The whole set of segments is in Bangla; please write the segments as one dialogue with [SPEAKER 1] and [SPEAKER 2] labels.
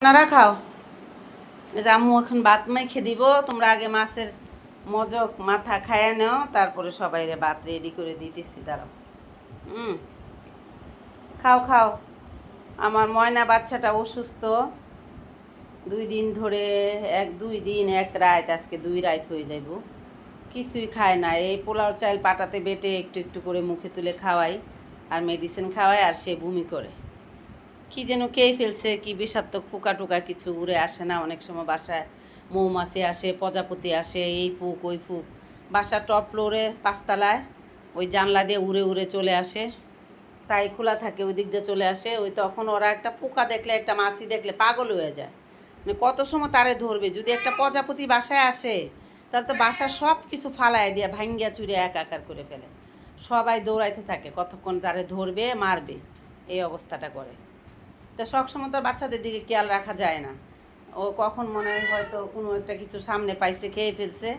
[SPEAKER 1] আপনারা খাও। এই যে আম্মু এখন ভাত মেখে দিব, তোমরা আগে মাছের মজক মাথা খায় নাও, তারপরে সবাইরে ভাত রেডি করে দিতেছি। দাঁড়াও। হুম, খাও খাও। আমার ময়না বাচ্চাটা অসুস্থ, 2 দিন ধরে, 2 দিন 1 রাত, আজকে 2 রাত হয়ে যাইব, কিছুই খায় না। এই পোলাও চাল পাটাতে বেটে একটু একটু করে মুখে তুলে খাওয়াই, আর মেডিসিন খাওয়াই, আর সে বমি করে। কি যেন খেয়ে ফেলছে, কি বিষাক্ত পোকা টোকা কিছু উড়ে আসে না অনেক সময় বাসায়, মৌমাছি আসে, প্রজাপতি আসে, এই ফুক ওই ফুক। বাসার টপ ফ্লোরে 5 তলায়, ওই জানলা দিয়ে উড়ে উড়ে চলে আসে, তাই খোলা থাকে, ওই দিক দিয়ে চলে আসে। ওই তখন ওরা একটা পোকা দেখলে, একটা মাছি দেখলে পাগল হয়ে যায়, মানে কত সময় তারে ধরবে। যদি একটা প্রজাপতি বাসায় আসে, তাহলে তো বাসার সব কিছু ফালায় দিয়ে ভাঙ্গিয়া চুরিয়া একাকার করে ফেলে। সবাই দৌড়াইতে থাকে কতক্ষণ তারে ধরবে মারবে, এই অবস্থাটা করে। তো সবসময় তো বাচ্চাদের দিকে খেয়াল রাখা যায় না। ও কখন মনে হয় হয়তো কোনো একটা কিছু সামনে পাইছে, খেয়ে ফেলছে,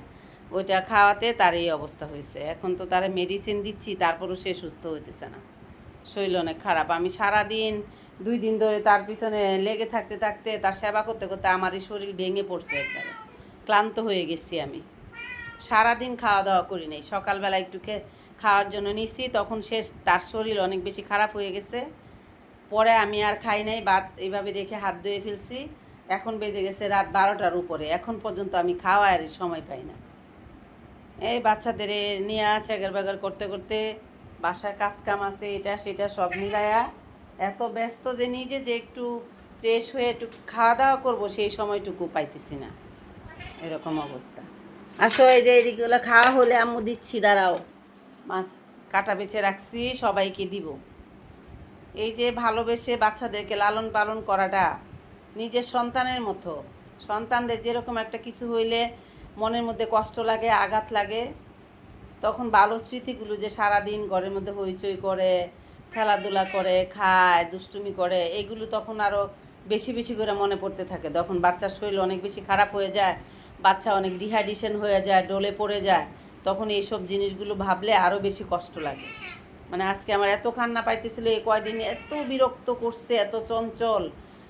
[SPEAKER 1] ওইটা খাওয়াতে তার এই অবস্থা হয়েছে। এখন তো তারা মেডিসিন দিচ্ছি, তারপরও সে সুস্থ হইতেছে না, শরীর অনেক খারাপ। আমি সারাদিন 2 দিন ধরে তার পিছনে লেগে থাকতে থাকতে, তার সেবা করতে করতে আমারই শরীর ভেঙে পড়ছে একবারে, ক্লান্ত হয়ে গেছি আমি। সারাদিন খাওয়া দাওয়া করি নাই, সকালবেলা একটু খাওয়ার জন্য নিচ্ছি, তখন তার শরীর অনেক বেশি খারাপ হয়ে গেছে। পরে আমি আর খাই নাই, ভাত এইভাবে রেখে হাত ধুয়ে ফেলছি। এখন বেজে গেছে রাত 12টার উপরে, এখন পর্যন্ত আমি খাওয়ার সময় পাই না। এই বাচ্চাদের নিয়ে চেগার বেগার করতে করতে, বাসার কাজ কাম আছে, এটা সেটা সব মিলায়া এত ব্যস্ত যে নিজে যে একটু ফ্রেশ হয়ে একটু খাওয়া দাওয়া করবো, সেই সময়টুকু পাইতেছি না, এরকম অবস্থা। আসো, এই যে এদিকগুলো খাওয়া হলে আম্মু দিচ্ছি, দাঁড়াও। মাছ কাটা বেছে রাখছি, সবাইকে দিব। এই যে ভালোবেসে বাচ্চাদেরকে লালন পালন করাটা নিজের সন্তানের মতো। সন্তানদের যেরকম একটা কিছু হইলে মনের মধ্যে কষ্ট লাগে, আঘাত লাগে, তখন ভালো স্মৃতিগুলো যে সারাদিন ঘরের মধ্যে হইচই করে, খেলাধুলা করে, খায়, দুষ্টুমি করে, এগুলো তখন আরও বেশি বেশি করে মনে পড়তে থাকে। তখন বাচ্চার শরীর অনেক বেশি খারাপ হয়ে যায়, বাচ্চা অনেক ডিহাইড্রেশন হয়ে যায়, ডলে পড়ে যায়, তখন এইসব জিনিসগুলো ভাবলে আরও বেশি কষ্ট লাগে। মানে আজকে আমার এত কান্না পাইতেছিল, এই কয়দিন এত বিরক্ত করছে, এত চঞ্চল,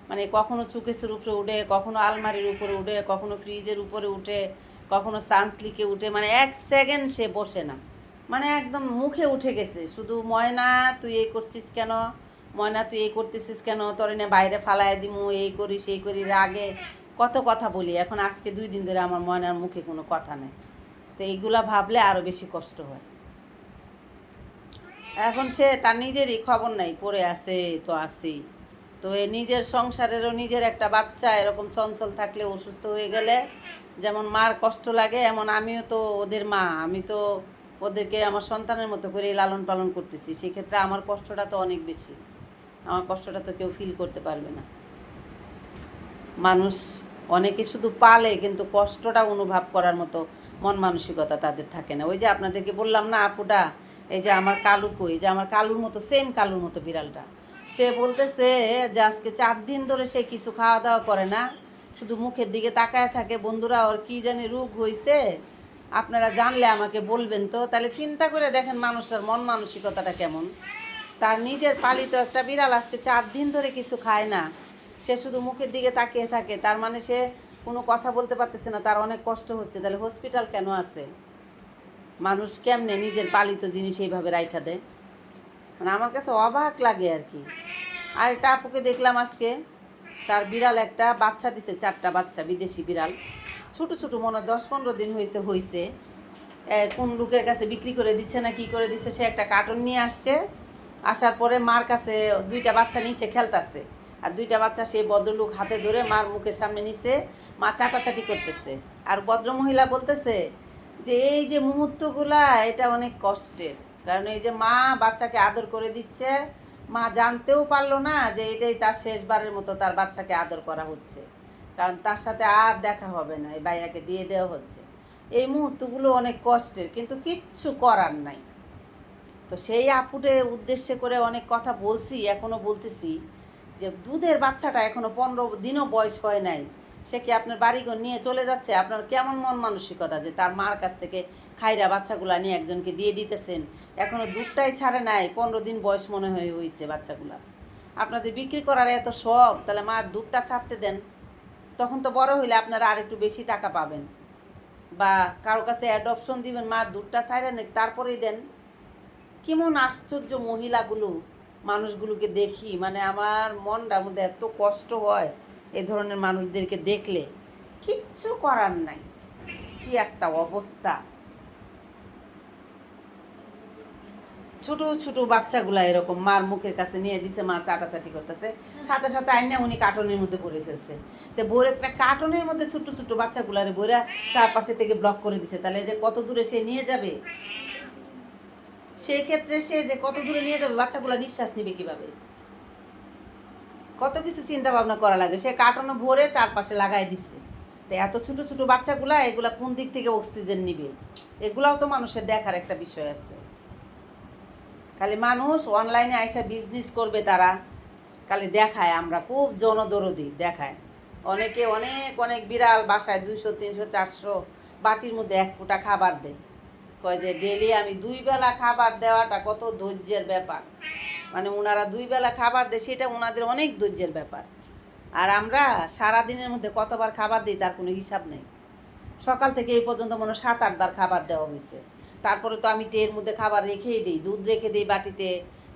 [SPEAKER 1] মানে কখনো চুকেসের উপরে উঠে, কখনো আলমারির উপরে উঠে, কখনো ফ্রিজের উপরে উঠে, কখনো সানস্লিকে উঠে, মানে 1 সেকেন্ড সে বসে না, মানে একদম মুখে উঠে গেছে শুধু, ময়না তুই এই করছিস কেন, ময়না তুই এই করতেছিস কেন, তোর এনে বাইরে ফালায় দিমু, এই করি সেই করি, রাগে কত কথা বলি। এখন আজকে 2 দিন ধরে আমার ময়নার মুখে কোনো কথা নেই, তো এইগুলা ভাবলে আরও বেশি কষ্ট হয়। এখন সে তার নিজেরই খবর নাই, পড়ে আছে তো আছেই। তো এই নিজের সংসারেরও নিজের একটা বাচ্চা এরকম চঞ্চল থাকলে, অসুস্থ হয়ে গেলে যেমন মার কষ্ট লাগে, এমন আমিও তো ওদের মা, আমি তো ওদেরকে আমার সন্তানের মতো করে লালন পালন করতেছি, সেক্ষেত্রে আমার কষ্টটা তো অনেক বেশি। আমার কষ্টটা তো কেউ ফিল করতে পারবে না। মানুষ অনেকে শুধু পালে, কিন্তু কষ্টটা অনুভব করার মতো মন মানসিকতা তাদের থাকে না। ওই যে আপনাদেরকে বললাম না আপুটা, এই যে আমার কালু কই, যে আমার কালুর মতো, সেম কালুর মতো বিড়ালটা, সে বলতেছে যে আজকে 4 দিন ধরে সে কিছু খাওয়া দাওয়া করে না, শুধু মুখের দিকে তাকায় থাকে। বন্ধুরা, ওর কী জানি রোগ হয়েছে, আপনারা জানলে আমাকে বলবেন তো। তাহলে চিন্তা করে দেখেন মানুষটার মন মানসিকতাটা কেমন। তার নিজের পালিত একটা বিড়াল আজকে 4 দিন ধরে কিছু খায় না, সে শুধু মুখের দিকে তাকিয়ে থাকে, তার মানে সে কোনো কথা বলতে পারতেছে না, তার অনেক কষ্ট হচ্ছে। তাহলে হসপিটাল কেন আছে? মানুষ কেমনে নিজের পালিত জিনিস এইভাবে রাইখা দেয়, মানে আমার কাছে অবাক লাগে আর কি। আর একটা আপুকে দেখলাম আজকে, তার বিড়াল একটা বাচ্চা দিছে, 4টা বাচ্চা, বিদেশি বিড়াল, ছোটো ছোটো, মনে 10-15 দিন হয়েছে। কোন লোকের কাছে বিক্রি করে দিচ্ছে না কি করে দিচ্ছে, সে একটা কার্টুন নিয়ে আসছে, আসার পরে মার কাছে 2টা বাচ্চা নিচে খেলতেছে, আর 2টা বাচ্চা সেই ভদ্রলোক হাতে ধরে মার মুখের সামনে নিচে, মা চাটাচাটি করতেছে। আর ভদ্রমহিলা বলতেছে যে এই যে মুহূর্তগুলা, এটা অনেক কষ্টের, কারণ এই যে মা বাচ্চাকে আদর করে দিচ্ছে, মা জানতেও পারলো না যে এটাই তার শেষবারের মতো তার বাচ্চাকে আদর করা হচ্ছে, কারণ তার সাথে আর দেখা হবে না, এই ভাইয়াকে দিয়ে দেওয়া হচ্ছে। এই মুহূর্তগুলো অনেক কষ্টের, কিন্তু কিচ্ছু করার নাই। তো সেই আপুটে উদ্দেশ্যে করে অনেক কথা বলছি, এখনও বলতেছি, যে দুধের বাচ্চাটা এখনও 15 দিনও বয়স হয় নাই, সে কি আপনার বাড়িঘর নিয়ে চলে যাচ্ছে? আপনার কেমন মন মানসিকতা যে তার মার কাছ থেকে খাইরা বাচ্চাগুলা নিয়ে একজনকে দিয়ে দিতেছেন? এখনও দুধটাই ছাড়ে নাই, 15 দিন বয়স মনে হয়েছে বাচ্চাগুলার। আপনাদের বিক্রি করার এত শখ, তাহলে মার দুধটা ছাড়তে দেন, তখন তো বড় হইলে আপনারা আর একটু বেশি টাকা পাবেন। বা কারো কাছে অ্যাডপশন দিবেন, মার দুধটা ছাড়েন তারপরেই দেন। কেমন আশ্চর্য মহিলাগুলো, মানুষগুলোকে দেখি, মানে আমার মনটার মধ্যে এত কষ্ট হয় এ ধরনের মানুষদেরকে দেখলে। কিচ্ছু করার নাই, কি একটা অবস্থা। ছোট ছোট বাচ্চাগুলা এরকম মার মুখের কাছে নিয়ে দিছে, মা চাটাচাটি করতেছে, সাথে সাথে আইনা উনি কার্টনের মধ্যে ভরে ফেলছে। তো ভরে একটা কার্টনের মধ্যে ছোট ছোট বাচ্চাগুলারে ভরে চারপাশে থেকে ব্লক করে দিছে, তাহলে যে কত দূরে সে নিয়ে যাবে, সেই ক্ষেত্রে সে যে কত দূরে নিয়ে যাবে, বাচ্চাগুলা নিঃশ্বাস নিবে কিভাবে, কত কিছু চিন্তা ভাবনা করা লাগে। সে কার্টনে ভরে চারপাশে লাগাই দিচ্ছে। তো এত ছোট ছোট বাচ্চাগুলা এগুলা কোন দিক থেকে অক্সিজেন নিবে, এগুলাও তো মানুষের দেখার একটা বিষয় আছে। খালি মানুষ অনলাইনে আইসা বিজনেস করবে, তারা খালি দেখায় আমরা খুব জনদরদি দেখায়। অনেকে অনেক অনেক বিড়াল বাসায় 200 300 400 বাটির মধ্যে 1 ফোঁটা খাবার দেয়, কয় যে ডেলি আমি 2 বেলা খাবার দেওয়াটা কত ধৈর্যের ব্যাপার। মানে ওনারা 2 বেলা খাবার দেয়, সেটা ওনাদের অনেক ধৈর্যের ব্যাপার। আর আমরা সারাদিনের মধ্যে কতবার খাবার দিই তার কোনো হিসাব নেই। সকাল থেকে এই পর্যন্ত মনে হয় 7-8 বার খাবার দেওয়া হয়েছে। তারপরে তো আমি ট্রের মধ্যে খাবার রেখেই দিই, দুধ রেখে দিই বাটিতে,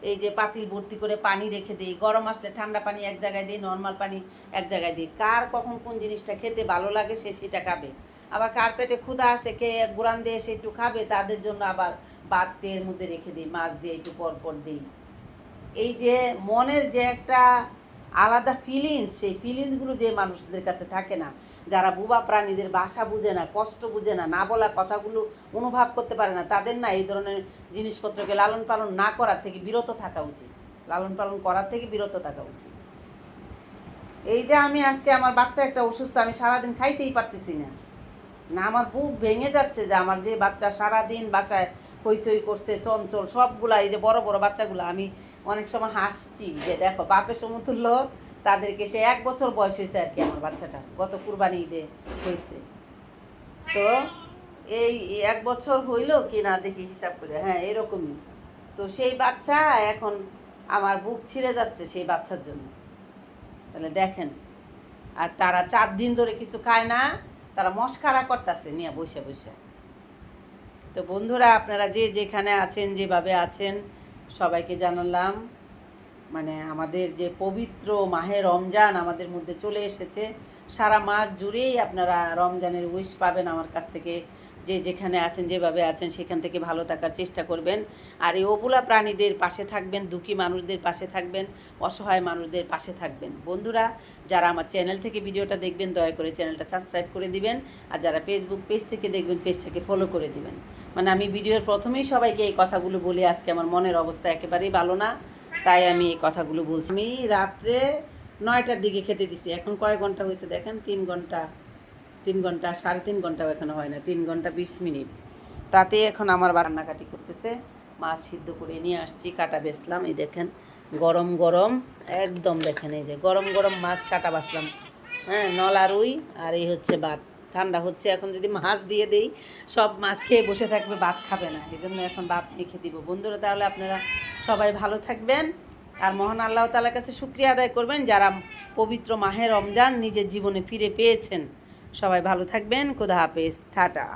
[SPEAKER 1] এই যে পাতিল ভর্তি করে পানি রেখে দিই, গরম আসলে ঠান্ডা পানি এক জায়গায় দিই, নর্মাল পানি এক জায়গায় দিই। কার কখন কোন জিনিসটা খেতে ভালো লাগে সে সেটা খাবে। আবার কার পেটে ক্ষুধা আছে, কে গুড়ান দিয়ে সে একটু খাবে, তাদের জন্য আবার ভাত ট্রের মধ্যে রেখে দিই, মাছ দিয়ে একটু পরপর দিই। এই যে মনের যে একটা আলাদা ফিলিংস, সেই ফিলিংসগুলো যে মানুষদের কাছে থাকে না, যারা বুবা প্রাণীদের ভাষা বুঝে না, কষ্ট বুঝে না, না বলা কথাগুলো অনুভব করতে পারে না, তাদের না এই ধরনের জিনিসপত্রকে লালন পালন না করার থেকে বিরত থাকা উচিত, লালন পালন করার থেকে বিরত থাকা উচিত। এই যে আমি আজকে আমার বাচ্চা একটা অসুস্থ, আমি সারাদিন খাইতেই পারতেছি না, না আমার বুক ভেঙে যাচ্ছে যে আমার যে বাচ্চা সারাদিন বাসায় হইচই করছে, চঞ্চল সবগুলা, এই যে বড় বড় বাচ্চাগুলো, আমি অনেক সময় হাসছি যে দেখো বাপের সমতুল্য তাদেরকে, সে 1 বছর বয়স হয়েছে আর কি আমার বাচ্চাটা, গত কুরবানি ঈদে হয়েছে। তো এই 1 বছর হইল কি না দেখি হিসাব করে, হ্যাঁ এরকমই। তো সেই বাচ্চা এখন আমার বুক ছিঁড়ে যাচ্ছে সেই বাচ্চার জন্য, তাহলে দেখেন। আর তারা 4 দিন ধরে কিছু খায় না, তারা মশকারা করতেছে নিয়ে বসে বসে। তো বন্ধুরা, আপনারা যে যেখানে আছেন, যেভাবে আছেন, সবাইকে জানালাম মানে আমাদের যে পবিত্র মাহে রমজান আমাদের মধ্যে চলে এসেছে। সারা মাস জুড়েই আপনারা রমজানের উইশ পাবেন আমার কাছ থেকে। যে যেখানে আছেন, যেভাবে আছেন, সেখান থেকে ভালো থাকার চেষ্টা করবেন। আর এই অবলা প্রাণীদের পাশে থাকবেন, দুঃখী মানুষদের পাশে থাকবেন, অসহায় মানুষদের পাশে থাকবেন। বন্ধুরা, যারা আমার চ্যানেল থেকে ভিডিওটা দেখবেন, দয়া করে চ্যানেলটা সাবস্ক্রাইব করে দিবেন। আর যারা ফেসবুক পেজ থেকে দেখবেন, পেজটাকে ফলো করে দিবেন। মানে আমি ভিডিওর প্রথমেই সবাইকে এই কথাগুলো বলি, আজকে আমার মনের অবস্থা একেবারেই ভালো না, তাই আমি এই কথাগুলো বলছি। আমি রাত্রে 9টার দিকে খেতে দিছি, এখন কয় ঘন্টা হয়েছে দেখেন, 3 ঘন্টা, 3 ঘন্টা, 3.5 ঘন্টাও এখনো হয় না, 3 ঘন্টা 20 মিনিট। তাতে এখন আমার রান্নাকাটি করতেছে। মাছ সিদ্ধ করে নিয়ে আসছি, কাটা বেচলাম, এই দেখেন গরম গরম একদম, দেখেন এই যে গরম গরম মাছ কাটা বাছলাম, হ্যাঁ নলা রুই। আর এই হচ্ছে ভাত, ঠান্ডা হচ্ছে, এখন যদি মাছ দিয়ে দেই সব মাছ খেয়ে বসে থাকবে, ভাত খাবে না, এই জন্য এখন ভাত মেখে দিব। বন্ধুরা, তাহলে আপনারা সবাই ভালো থাকবেন, আর মহান আল্লাহ তাআলার কাছে শুকরিয়া আদায় করবেন যারা পবিত্র মাহে রমজান নিজের জীবনে ফিরে পেয়েছেন। সবাই ভালো থাকবেন, খোদা হাফেজ, টাটা।